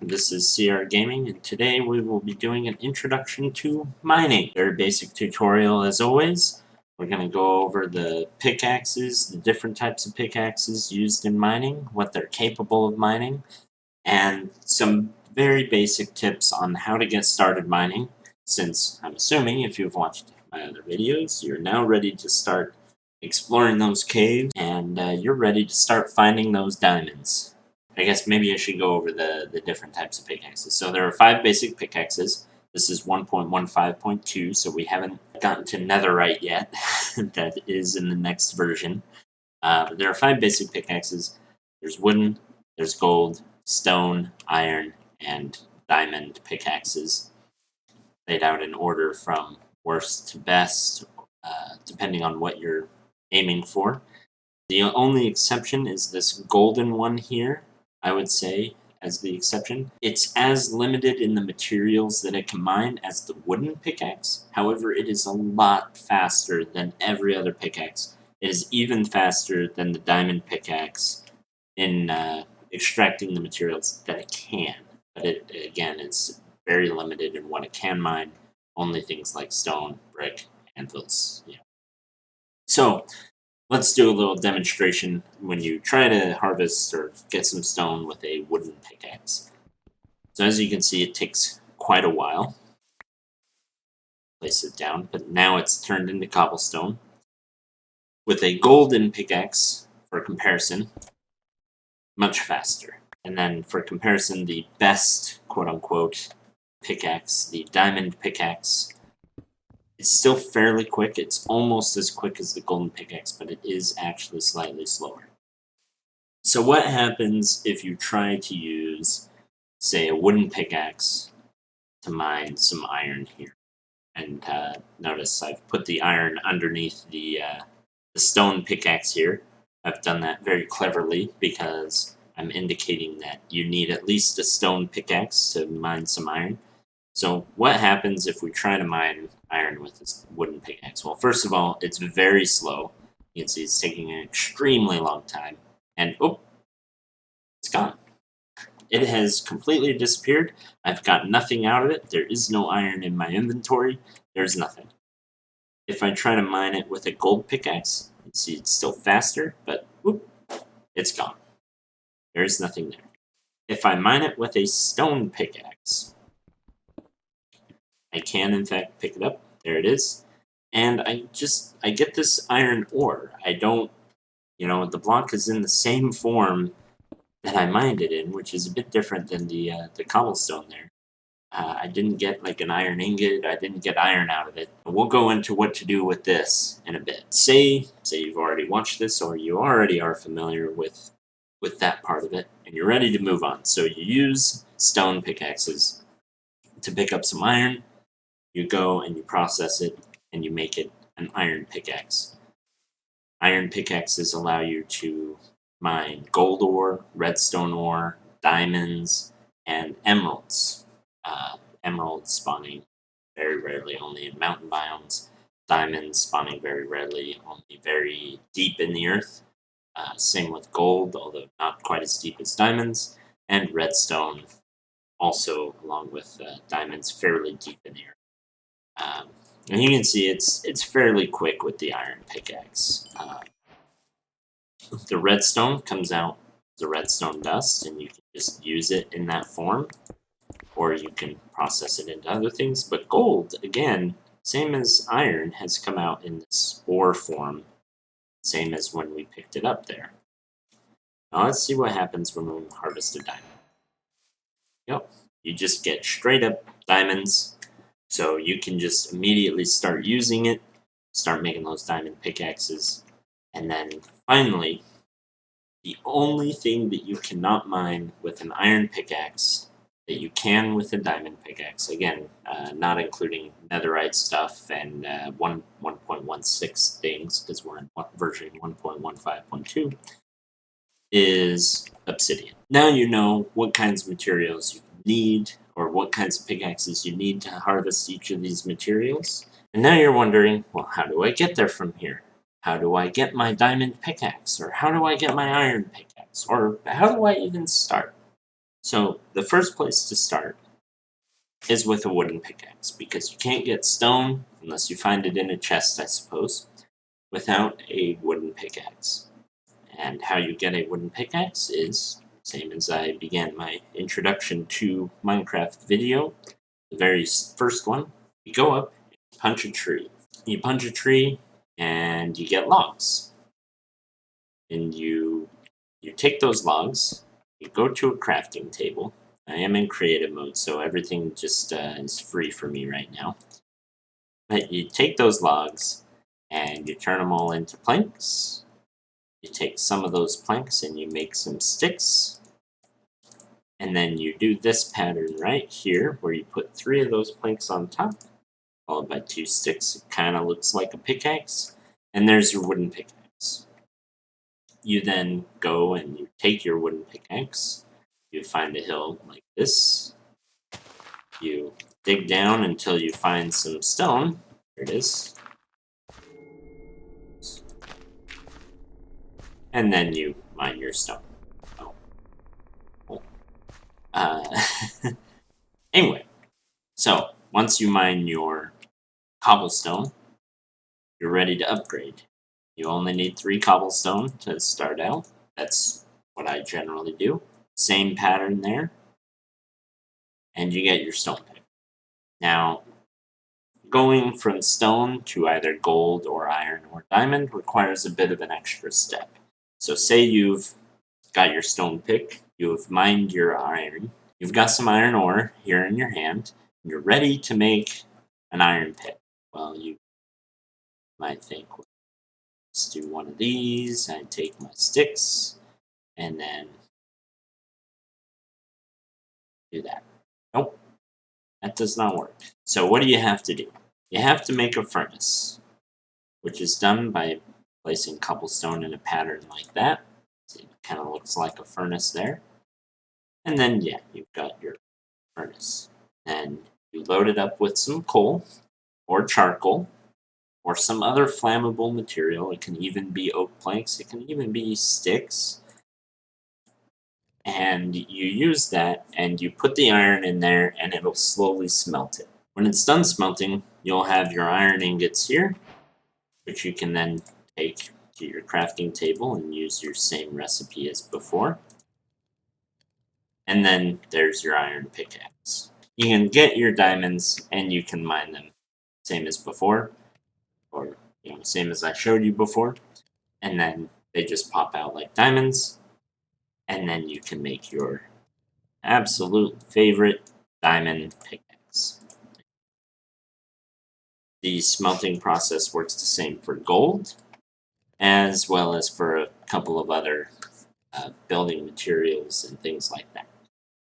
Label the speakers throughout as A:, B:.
A: This is CR Gaming, and today we will be doing an introduction to mining. Very basic tutorial as always. We're going to go over the pickaxes, the different types of pickaxes used in mining, what they're capable of mining, and some very basic tips on how to get started mining, since I'm assuming if you've watched my other videos, you're now ready to start exploring those caves, and you're ready to start finding those diamonds. I guess maybe I should go over the different types of pickaxes. So there are 5 basic pickaxes. This is 1.15.2, so we haven't gotten to netherite yet. That is in the next version. But there are 5 basic pickaxes. There's wooden, there's gold, stone, iron, and diamond pickaxes, laid out in order from worst to best, depending on what you're aiming for. The only exception is this golden one here, I would say, as the exception. It's as limited in the materials that it can mine as the wooden pickaxe. However, it is a lot faster than every other pickaxe. It is even faster than the diamond pickaxe in extracting the materials that it can. But again, it's very limited in what it can mine. Only things like stone, brick, anvils. Yeah. So, let's do a little demonstration when you try to harvest or get some stone with a wooden pickaxe. So as you can see, it takes quite a while. Place it down, but now it's turned into cobblestone. With a golden pickaxe, for comparison, much faster. And then for comparison, the best quote-unquote pickaxe, the diamond pickaxe, it's still fairly quick. It's almost as quick as the golden pickaxe, but it is actually slightly slower. So what happens if you try to use, say, a wooden pickaxe to mine some iron here? And notice I've put the iron underneath the stone pickaxe here. I've done that very cleverly because I'm indicating that you need at least a stone pickaxe to mine some iron. So what happens if we try to mine iron with this wooden pickaxe? Well, first of all, it's very slow. You can see it's taking an extremely long time. And, oh, it's gone. It has completely disappeared. I've got nothing out of it. There is no iron in my inventory. There's nothing. If I try to mine it with a gold pickaxe, you see it's still faster, but whoop, it's gone. There's nothing there. If I mine it with a stone pickaxe, I can in fact pick it up. There it is. And I get this iron ore. I don't, the block is in the same form that I mined it in, which is a bit different than the cobblestone there. I didn't get like an iron ingot. I didn't get iron out of it. We'll go into what to do with this in a bit. Say you've already watched this, or you already are familiar with that part of it, and you're ready to move on. So you use stone pickaxes to pick up some iron. You go and you process it, and you make it an iron pickaxe. Iron pickaxes allow you to mine gold ore, redstone ore, diamonds, and emeralds. Emeralds spawning very rarely, only in mountain biomes. Diamonds spawning very rarely, only very deep in the earth. Same with gold, although not quite as deep as diamonds. And redstone, also along with diamonds, fairly deep in the earth. And you can see it's fairly quick with the iron pickaxe. The redstone comes out as a redstone dust, and you can just use it in that form, or you can process it into other things. But gold, again, same as iron, has come out in this ore form, same as when we picked it up there. Now let's see what happens when we harvest a diamond. Yep, you just get straight up diamonds, so you can just immediately start using it, start making those diamond pickaxes, and then finally, the only thing that you cannot mine with an iron pickaxe that you can with a diamond pickaxe, again, not including netherite stuff and 1.16 things, because we're in version 1.15.2, is obsidian. Now you know what kinds of materials you need, or what kinds of pickaxes you need to harvest each of these materials. And now you're wondering, well, how do I get there from here? How do I get my diamond pickaxe? Or how do I get my iron pickaxe? Or how do I even start? So the first place to start is with a wooden pickaxe, because you can't get stone, unless you find it in a chest, I suppose, without a wooden pickaxe. And how you get a wooden pickaxe is same as I began my introduction to Minecraft video. The very first one, you go up, punch a tree. You punch a tree, and you get logs. And you take those logs, you go to a crafting table. I am in creative mode, so everything just is free for me right now. But you take those logs, and you turn them all into planks. You take some of those planks and you make some sticks. And then you do this pattern right here, where you put 3 of those planks on top, followed by 2 sticks. It kind of looks like a pickaxe. And there's your wooden pickaxe. You then go and you take your wooden pickaxe. You find a hill like this. You dig down until you find some stone. There it is. And then you mine your stone. Uh, anyway, so once you mine your cobblestone, you're ready to upgrade. You only need 3 cobblestone to start out. That's what I generally do. Same pattern there. And you get your stone pick. Now, going from stone to either gold or iron or diamond requires a bit of an extra step. So say you've got your stone pick, you've mined your iron, you've got some iron ore here in your hand, and you're ready to make an iron pick. Well, you might think, let's do one of these. I take my sticks and then do that. Nope, that does not work. So what do you have to do? You have to make a furnace, which is done by placing cobblestone in a pattern like that. So it kind of looks like a furnace there. And then, yeah, you've got your furnace. And you load it up with some coal or charcoal or some other flammable material. It can even be oak planks. It can even be sticks. And you use that and you put the iron in there and it'll slowly smelt it. When it's done smelting, you'll have your iron ingots here, which you can then take to your crafting table and use your same recipe as before. And then there's your iron pickaxe. You can get your diamonds and you can mine them same as before, or same as I showed you before. And then they just pop out like diamonds, and then you can make your absolute favorite diamond pickaxe. The smelting process works the same for gold, as well as for a couple of other building materials and things like that.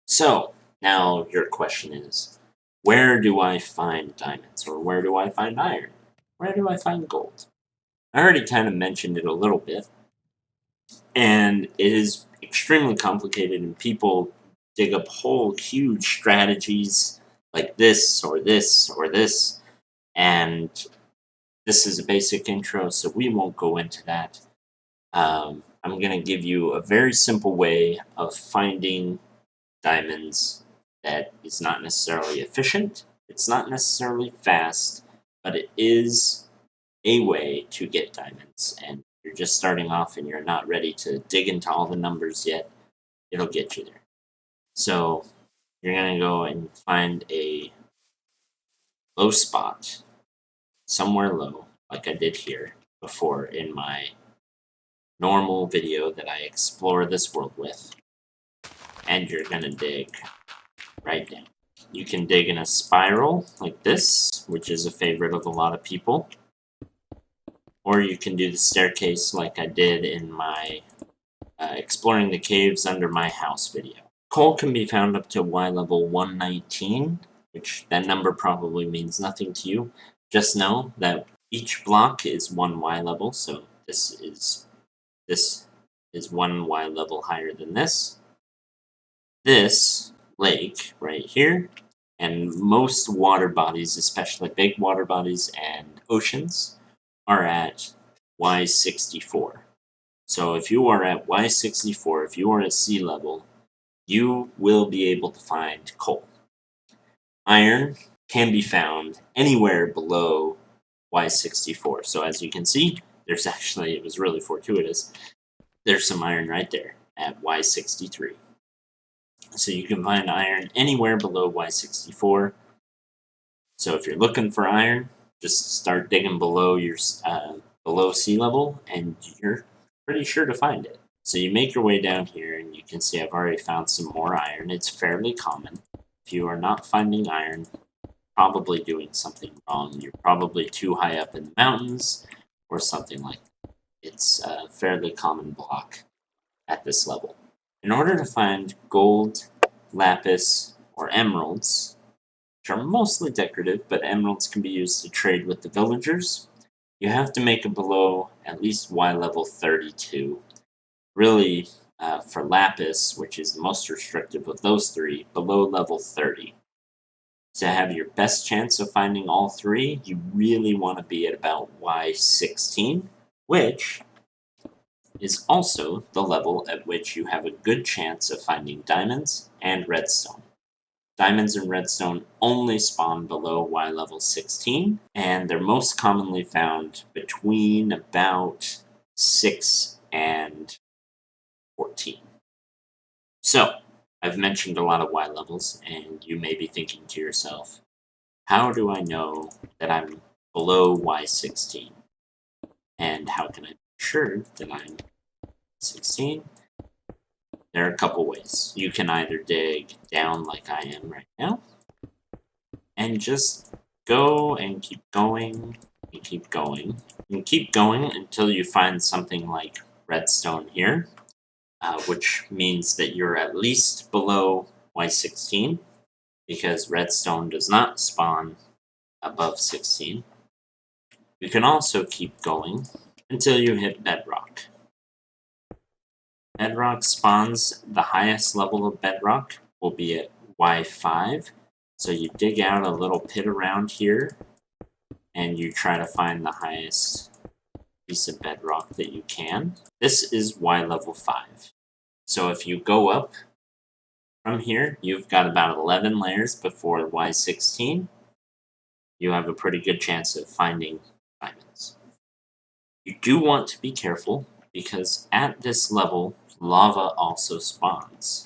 A: So, now your question is, where do I find diamonds? Or where do I find iron? Where do I find gold? I already kind of mentioned it a little bit, and it is extremely complicated, and people dig up whole huge strategies like this or this or this, and this is a basic intro, so we won't go into that. I'm going to give you a very simple way of finding diamonds that is not necessarily efficient, it's not necessarily fast, but it is a way to get diamonds. And you're just starting off and you're not ready to dig into all the numbers yet, it'll get you there. So you're going to go and find a low spot, somewhere low, like I did here before in my normal video that I explore this world with. And you're going to dig right down. You can dig in a spiral like this, which is a favorite of a lot of people. Or you can do the staircase like I did in my exploring the caves under my house video. Coal can be found up to Y level 119, which that number probably means nothing to you. Just know that each block is 1 Y level, so this is 1 Y level higher than this. This lake right here, and most water bodies, especially big water bodies and oceans, are at Y64. So if you are at Y64, if you are at sea level, you will be able to find coal. Iron can be found anywhere below Y64. So as you can see, there's actually, it was really fortuitous, there's some iron right there at Y63. So you can find iron anywhere below Y64. So if you're looking for iron, just start digging below your below sea level, and you're pretty sure to find it. So you make your way down here, and you can see I've already found some more iron. It's fairly common. If you are not finding iron, probably doing something wrong. You're probably too high up in the mountains, or something like that. It's a fairly common block at this level. In order to find gold, lapis, or emeralds, which are mostly decorative, but emeralds can be used to trade with the villagers, you have to make it below at least Y level 32. Really, for lapis, which is the most restrictive of those three, below level 30. To have your best chance of finding all three, you really want to be at about Y16, which is also the level at which you have a good chance of finding diamonds and redstone. Diamonds and redstone only spawn below Y level 16, and they're most commonly found between about 6 and 14. So, I've mentioned a lot of Y levels, and you may be thinking to yourself, how do I know that I'm below Y16? And how can I be sure that I'm 16? There are a couple ways. You can either dig down like I am right now, and just go and keep going and keep going. And keep going until you find something like redstone here, which means that you're at least below Y16, because redstone does not spawn above 16. You can also keep going until you hit bedrock. Bedrock spawns, the highest level of bedrock will be at Y5. So you dig out a little pit around here, and you try to find the highest piece of bedrock that you can. This is Y level 5. So if you go up from here, you've got about 11 layers before Y16. You have a pretty good chance of finding diamonds. You do want to be careful, because at this level, lava also spawns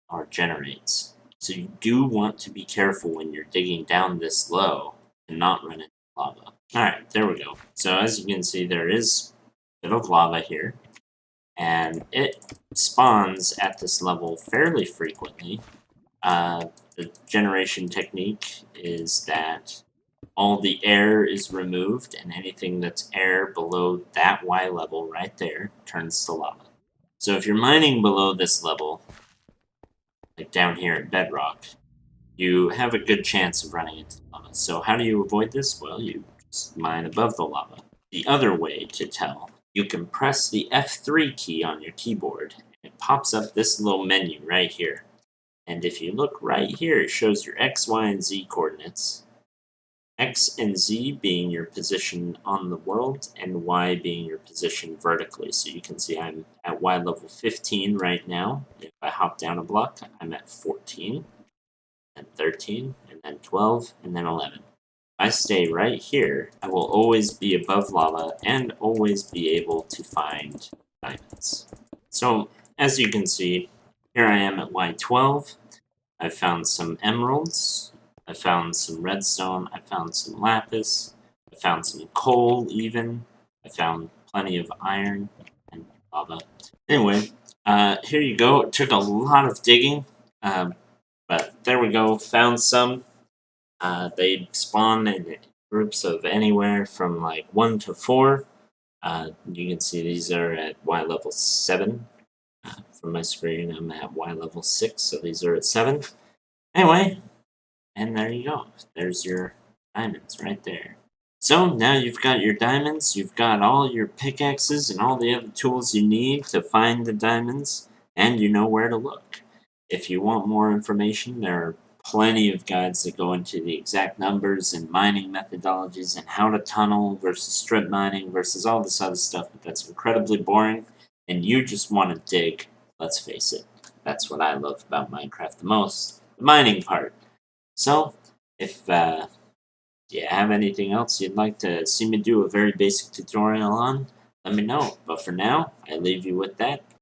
A: or generates. So you do want to be careful when you're digging down this low and not run into lava. Alright, there we go. So as you can see, there is a bit of lava here, and it spawns at this level fairly frequently. The generation technique is that all the air is removed, and anything that's air below that Y level right there turns to lava. So if you're mining below this level, like down here at bedrock, you have a good chance of running into lava. So how do you avoid this? Well, you just mine above the lava. The other way to tell, you can press the F3 key on your keyboard, and it pops up this little menu right here. And if you look right here, it shows your X, Y, and Z coordinates. X and Z being your position on the world, and Y being your position vertically. So you can see I'm at Y level 15 right now. If I hop down a block, I'm at 14, and 13, and then 12, and then 11. If I stay right here, I will always be above lava and always be able to find diamonds. So, as you can see, here I am at Y12. I found some emeralds, I found some redstone, I found some lapis, I found some coal even, I found plenty of iron and lava. Anyway, here you go. It took a lot of digging, but there we go. Found some. They spawn in groups of anywhere from like 1 to 4. You can see these are at Y level 7. From my screen, I'm at Y level 6, so these are at 7. Anyway, and there you go. There's your diamonds right there. So now you've got your diamonds, you've got all your pickaxes and all the other tools you need to find the diamonds, and you know where to look. If you want more information, there are plenty of guides that go into the exact numbers and mining methodologies and how to tunnel versus strip mining versus all this other stuff, but that's incredibly boring, and you just want to dig, let's face it. That's what I love about Minecraft the most, the mining part. So, if you have anything else you'd like to see me do a very basic tutorial on, let me know. But for now, I leave you with that.